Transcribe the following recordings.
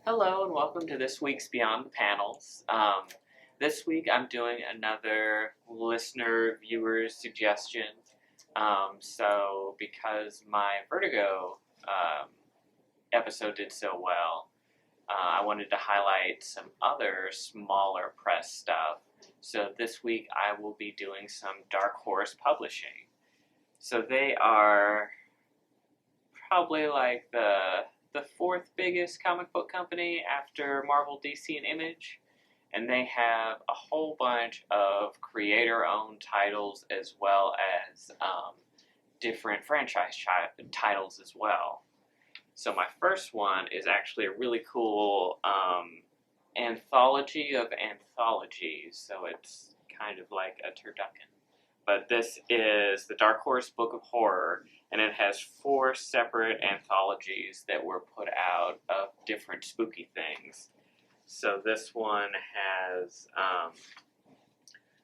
Hello and welcome to this week's Beyond the Panels. This week I'm doing another listener viewer suggestion. So because my Vertigo episode did so well, I wanted to highlight some other smaller press stuff. So this week I will be doing some Dark Horse Publishing. So they are probably like the fourth biggest comic book company after Marvel, DC, and Image. And they have a whole bunch of creator-owned titles as well as different franchise titles as well. So my first one is actually a really cool anthology of anthologies. So it's kind of like a turducken. But this is the Dark Horse Book of Horror, and it has 4 separate anthologies that were put out of different spooky things. So this one has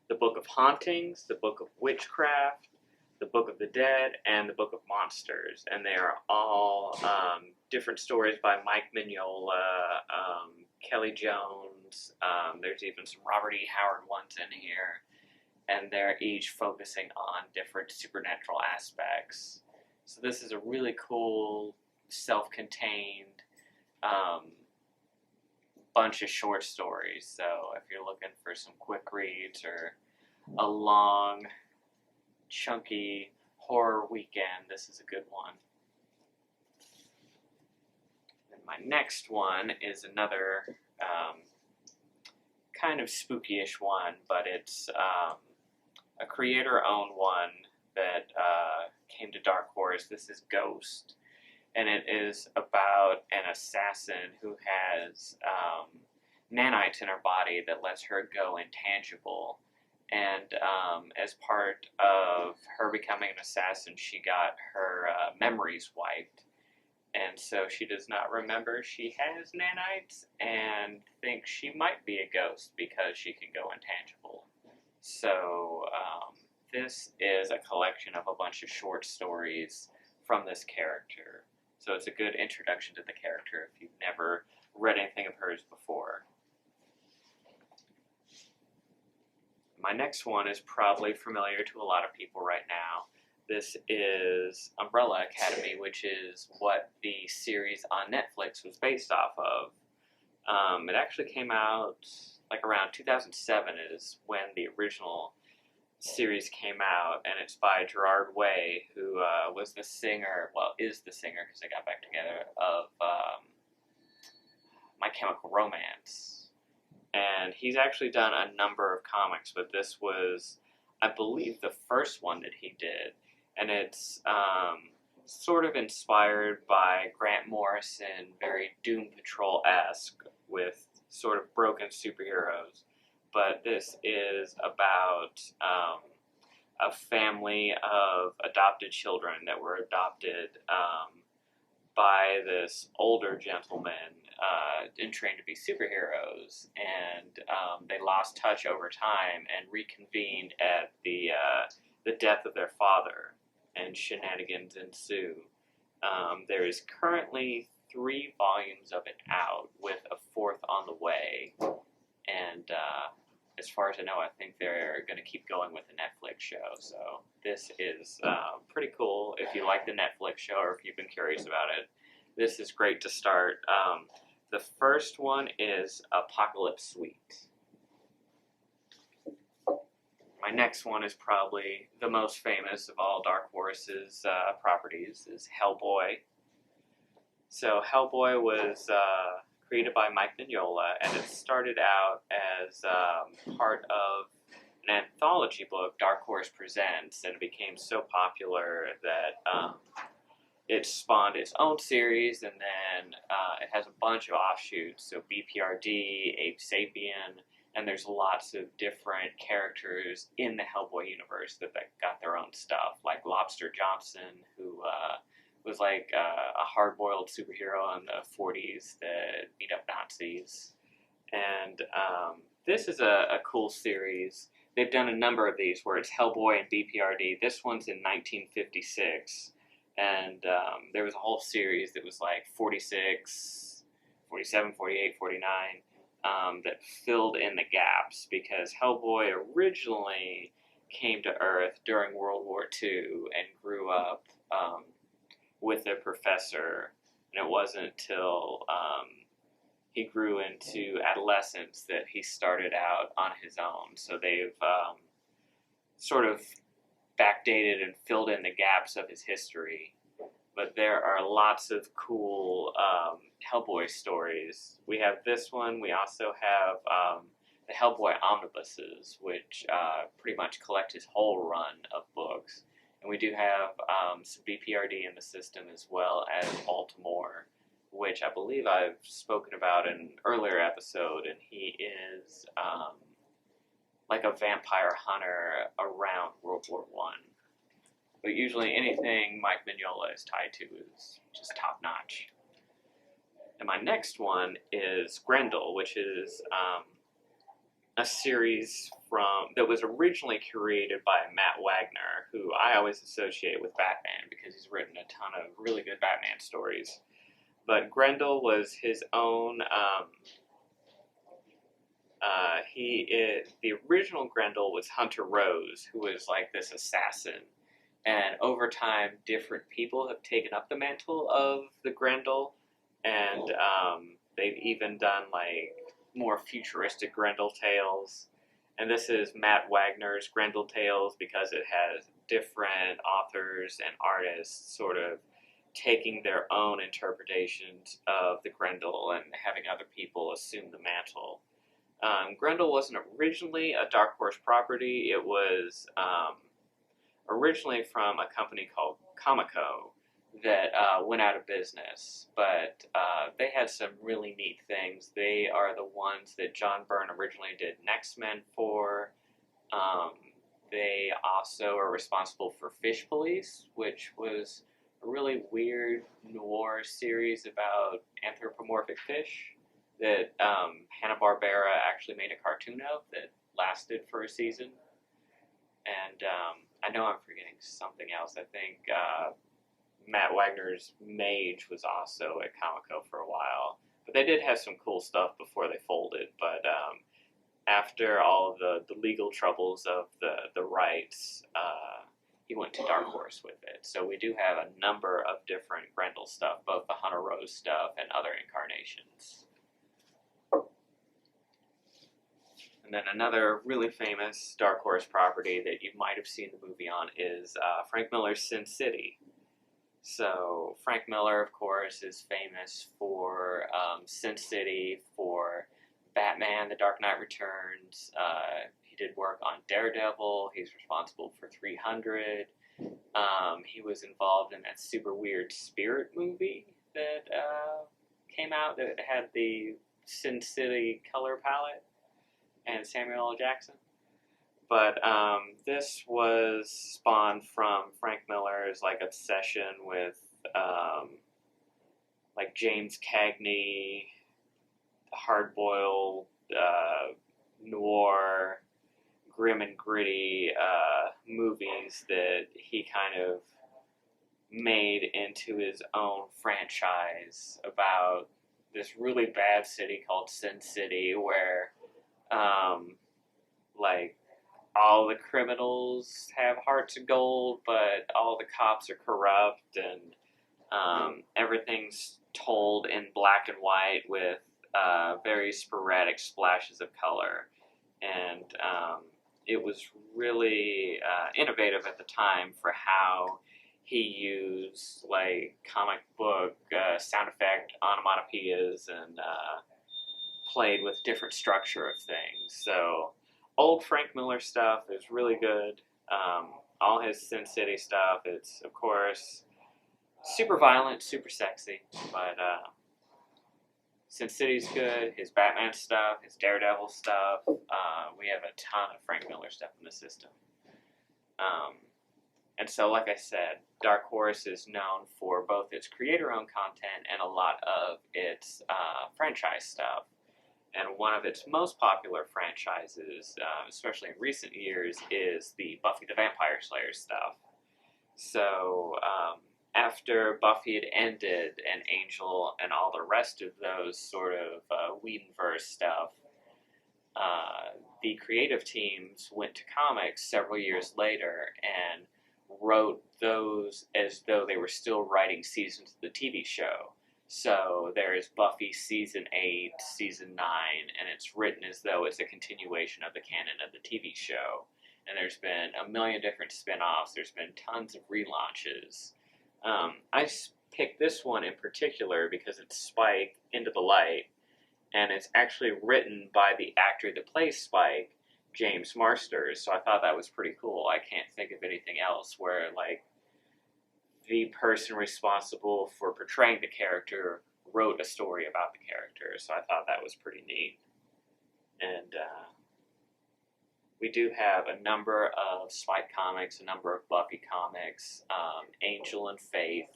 the Book of Hauntings, the Book of Witchcraft, the Book of the Dead, and the Book of Monsters. And they are all different stories by Mignola, Kelly Jones. There's even some Robert E. Howard ones in here. And they're each focusing on different supernatural aspects. So this is a really cool, self-contained bunch of short stories. So if you're looking for some quick reads or a long, chunky horror weekend, this is a good one. And my next one is another kind of spooky-ish one, but it's a creator-owned one that came to Dark Horse. This is Ghost, and it is about an assassin who has nanites in her body that lets her go intangible. And as part of her becoming an assassin, she got her memories wiped. And so she does not remember she has nanites and thinks she might be a ghost because she can go intangible. So this is a collection of a bunch of short stories from this character. So it's a good introduction to the character if you've never read anything of hers before. My next one is probably familiar to a lot of people right now. This is Umbrella Academy, which is what the series on Netflix was based off of. It actually came out like around 2007 is when the original series came out, and it's by Gerard, who was the singer, well, is the singer because they got back together, of My Chemical Romance. And he's actually done a number of comics, but this was, I believe, the first one that he did. And it's sort of inspired by Grant Morrison, very Doom Patrol-esque, with sort of broken superheroes. But this is about a family of adopted children that were adopted by this older gentleman and trained to be superheroes. And they lost touch over time and reconvened at the death of their father, and shenanigans ensue. There is currently 3 volumes of it out, with a 4th on the way. And as far as I know, I think they're going to keep going with the Netflix show. So this is pretty cool if you like the Netflix show or if you've been curious about it. This is great to start. The first one is Apocalypse Suite. My next one is probably the most famous of all Dark Horse's properties, is Hellboy. So Hellboy was created by Mike Mignola, and it started out as part of an anthology book, Dark Horse Presents, and it became so popular that it spawned its own series, and then it has a bunch of offshoots, so BPRD, Ape Sapien, and there's lots of different characters in the Hellboy universe that got their own stuff, like Lobster Johnson, who was like a hard-boiled superhero in the 40s that beat up Nazis. And this is a cool series. They've done a number of these where it's Hellboy and BPRD. This one's in 1956. And there was a whole series that was like 46, 47, 48, 49, that filled in the gaps, because Hellboy originally came to Earth during World War II and grew up with a professor, and it wasn't until he grew into adolescence that he started out on his own. So they've sort of backdated and filled in the gaps of his history. But there are lots of cool Hellboy stories. We have this one. We also have the Hellboy omnibuses, which pretty much collect his whole run of books. And we do have some BPRD in the system, as well as Baltimore, which I believe I've spoken about in an earlier episode, and he is like a vampire hunter around World War I. But usually anything Mike Mignola is tied to is just top-notch. And my next one is Grendel, which is a series that was originally curated by Matt Wagner, who I always associate with Batman because he's written a ton of really good Batman stories. But Grendel was his own. The original Grendel was Hunter Rose, who was like this assassin. And over time, different people have taken up the mantle of the Grendel, and they've even done like more futuristic Grendel tales. And this is Matt Wagner's Grendel tales, because it has different authors and artists sort of taking their own interpretations of the Grendel and having other people assume the mantle. Grendel wasn't originally a Dark Horse property. It was originally from a company called Comico that went out of business, but they had some really neat things. They are the ones that John Byrne originally did X-Men for. They also are responsible for Fish Police, which was a really weird noir series about anthropomorphic fish that Hanna-Barbera actually made a cartoon of that lasted for a season. And I know I'm forgetting something else. I think Matt Wagner's Mage was also at Comico for a while. But they did have some cool stuff before they folded. But after all of the legal troubles of the rights, he went to Dark Horse with it. So we do have a number of different Grendel stuff, both the Hunter Rose stuff and other incarnations. And then another really famous Dark Horse property that you might have seen the movie on is Frank Miller's Sin City. So Frank Miller, of course, is famous for Sin City, for Batman, The Dark Knight Returns. He did work on Daredevil. He's responsible for 300. He was involved in that super weird Spirit movie that came out that had the Sin City color palette and Samuel L. Jackson. But this was spawned from Frank Miller's like obsession with like James Cagney, hard-boiled noir, grim and gritty movies that he kind of made into his own franchise about this really bad city called Sin City, where like all the criminals have hearts of gold, but all the cops are corrupt, and everything's told in black and white with very sporadic splashes of color. And it was really innovative at the time for how he used like comic book sound effect onomatopoeias and played with different structure of things. So old Frank Miller stuff is really good. All his Sin City stuff, it's of course super violent, super sexy, but Sin City's good. His Batman stuff, his Daredevil stuff. We have a ton of Frank Miller stuff in the system. And so, like I said, Dark Horse is known for both its creator-owned content and a lot of its franchise stuff. And one of its most popular franchises, especially in recent years, is the Buffy the Vampire Slayer stuff. So after Buffy had ended and Angel and all the rest of those sort of Whedonverse stuff, the creative teams went to comics several years later and wrote those as though they were still writing seasons of the TV show. So there's Buffy season 8, season 9, and it's written as though it's a continuation of the canon of the TV show. And there's been a million different spin-offs. There's been tons of relaunches. I picked this one in particular because it's Spike Into the Light, and it's actually written by the actor that plays Spike, James Marsters, so I thought that was pretty cool. I can't think of anything else where, like, the person responsible for portraying the character wrote a story about the character, so I thought that was pretty neat. And we do have a number of Spike comics, a number of Buffy comics, Angel and Faith.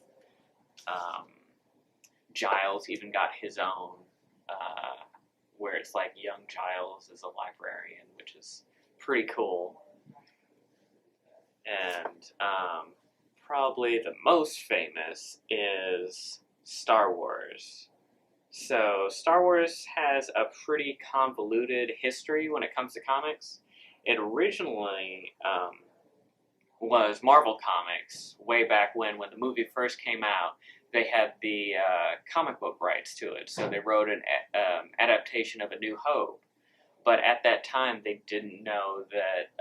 Giles even got his own, where it's like young Giles is a librarian, which is pretty cool. And probably the most famous is Star Wars. So Star Wars has a pretty convoluted history when it comes to comics. It originally was Marvel Comics way back when the movie first came out. They had the comic book rights to it, so they wrote an adaptation of A New Hope. But at that time, they didn't know that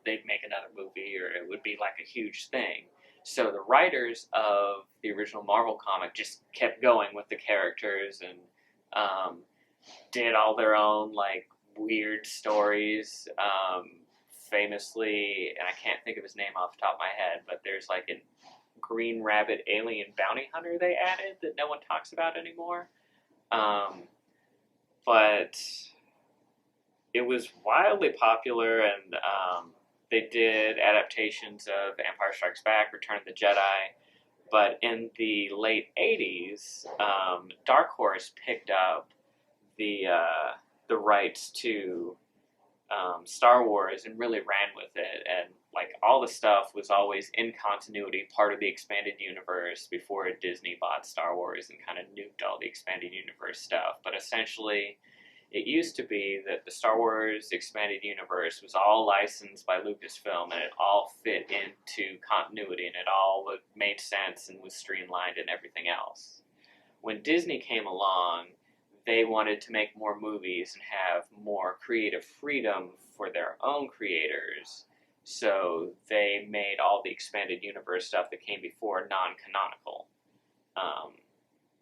they'd make another movie or it would be like a huge thing. So the writers of the original Marvel comic just kept going with the characters and did all their own like weird stories. Famously, and I can't think of his name off the top of my head, but there's like a Green Rabbit alien bounty hunter they added that no one talks about anymore. But it was wildly popular, and they did adaptations of Empire Strikes Back, Return of the Jedi. But in the late 80s, Dark Horse picked up the rights to Star Wars and really ran with it, and like all the stuff was always in continuity, part of the expanded universe before Disney bought Star Wars and kind of nuked all the expanded universe stuff. But essentially, it used to be that the Star Wars expanded universe was all licensed by Lucasfilm, and it all fit into continuity, and it all made sense and was streamlined and everything else. When Disney came along, they wanted to make more movies and have more creative freedom for their own creators, so they made all the expanded universe stuff that came before non-canonical.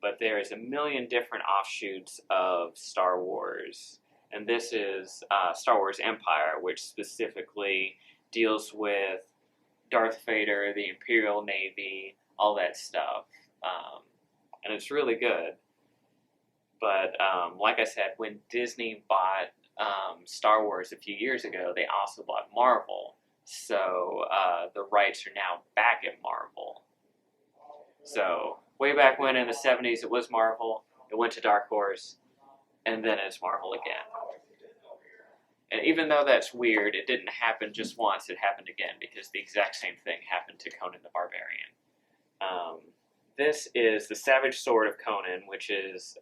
But there is a million different offshoots of Star Wars, and this is Star Wars Empire, which specifically deals with Darth Vader, the Imperial Navy, all that stuff, and it's really good. But like I said, when Disney bought Star Wars a few years ago, they also bought Marvel. So the rights are now back at Marvel. So way back when in the 70s, it was Marvel. It went to Dark Horse. And then it's Marvel again. And even though that's weird, it didn't happen just once. It happened again because the exact same thing happened to Conan the Barbarian. This is the Savage Sword of Conan, which is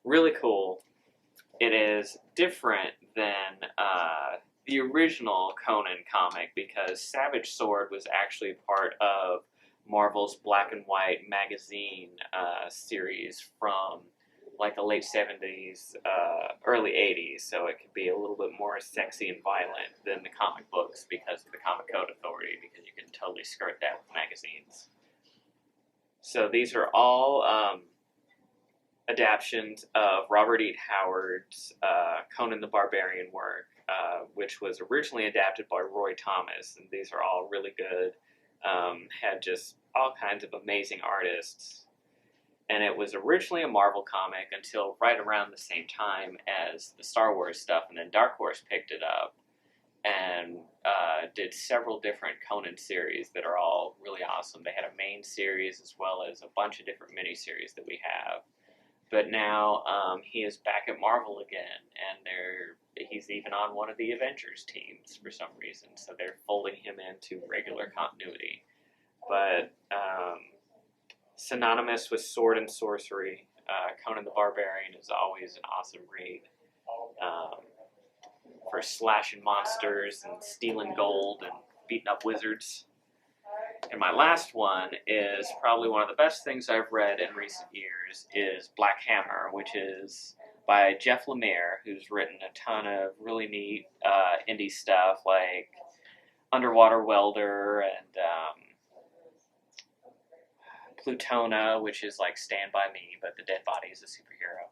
really cool. It is different than the original Conan comic because Savage Sword was actually part of Marvel's Black and White magazine series from like the late 70s, early 80s, so it could be a little bit more sexy and violent than the comic books because of the Comic Code Authority, because you can totally skirt that with magazines. So these are all adaptions of Robert E. Howard's Conan the Barbarian work, which was originally adapted by Roy Thomas, and these are all really good. Had just all kinds of amazing artists. And it was originally a Marvel comic until right around the same time as the Star Wars stuff, and then Dark Horse picked it up and did several different Conan series that are all really awesome. They had a main series as well as a bunch of different miniseries that we have. But now he is back at Marvel again, and he's even on one of the Avengers teams for some reason, so they're folding him into regular continuity. But synonymous with sword and sorcery. Conan the Barbarian is always an awesome read for slashing monsters and stealing gold and beating up wizards. And my last one is probably one of the best things I've read in recent years is Black Hammer, which is by Jeff Lemire, who's written a ton of really neat indie stuff like Underwater Welder and Plutona, which is like Stand By Me, but the dead body is a superhero.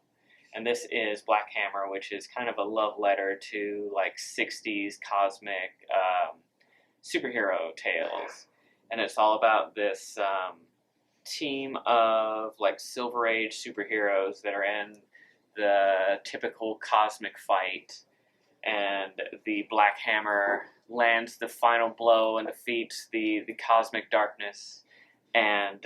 And this is Black Hammer, which is kind of a love letter to like 60s cosmic superhero tales. And it's all about this team of like Silver Age superheroes that are in the typical cosmic fight. And the Black Hammer lands the final blow and defeats the cosmic darkness. And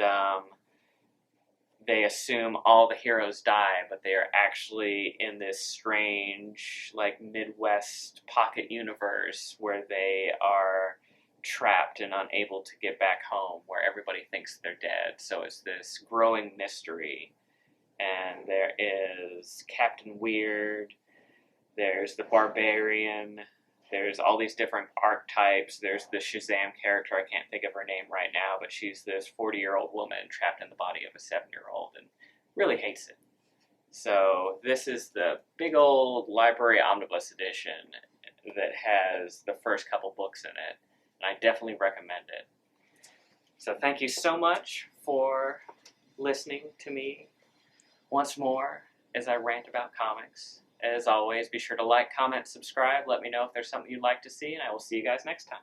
they assume all the heroes die, but they are actually in this strange, like, Midwest pocket universe where they are trapped and unable to get back home, where everybody thinks they're dead. So it's this growing mystery. And there is Captain Weird, there's the Barbarian, there's all these different archetypes. There's the Shazam character, I can't think of her name right now, but she's this 40-year-old woman trapped in the body of a 7-year-old and really hates it. So this is the big old library omnibus edition that has the first couple books in it, and I definitely recommend it. So thank you so much for listening to me once more as I rant about comics. As always, be sure to like, comment, subscribe. Let me know if there's something you'd like to see, and I will see you guys next time.